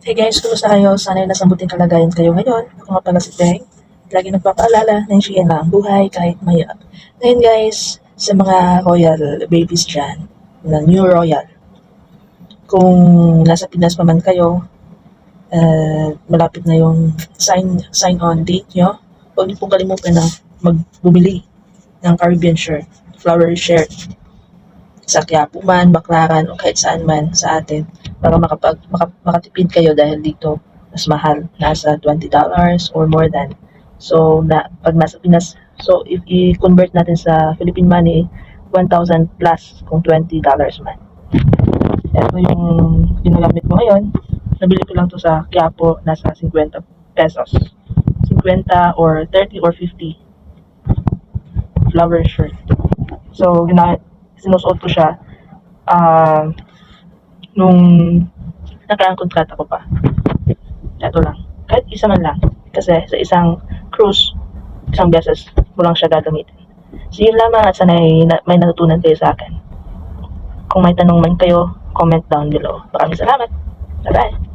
Hey guys, kumusta kayo? Sana nasa mabuting kalagayan kayo ngayon. Ako nga pala si Teng. Lagi nagpapaalala na enjoyin lang ang buhay kahit mahirap. Ngayon guys, sa mga royal babies dyan, na new royal, kung nasa Pinas pa man kayo, malapit na yung sign on date nyo, huwag niyo pong kalimutan na magbumili ng Caribbean shirt, flower shirt, sa Quiapo man, Baclaran o kahit saan man sa atin para makatipid kayo dahil dito mas mahal, nasa $20 or more than. So, pag nasa Pinas, so if i-convert natin sa Philippine money, 1,000 plus kung $20 man. Ito yung ginagamit ko ngayon. Nabili ko lang to sa Quiapo, nasa 50 pesos. 50 or 30 or 50 flower shirt. So, sinusuot ko siya nung nakaraang kontrata ko pa. Ito lang. Kahit isa man lang. Kasi sa isang cruise, isang beses mo lang siya gagamitin. So, yun lamang at sana may natutunan kayo sa akin. Kung may tanong man kayo, comment down below. Maraming salamat. Bye-bye.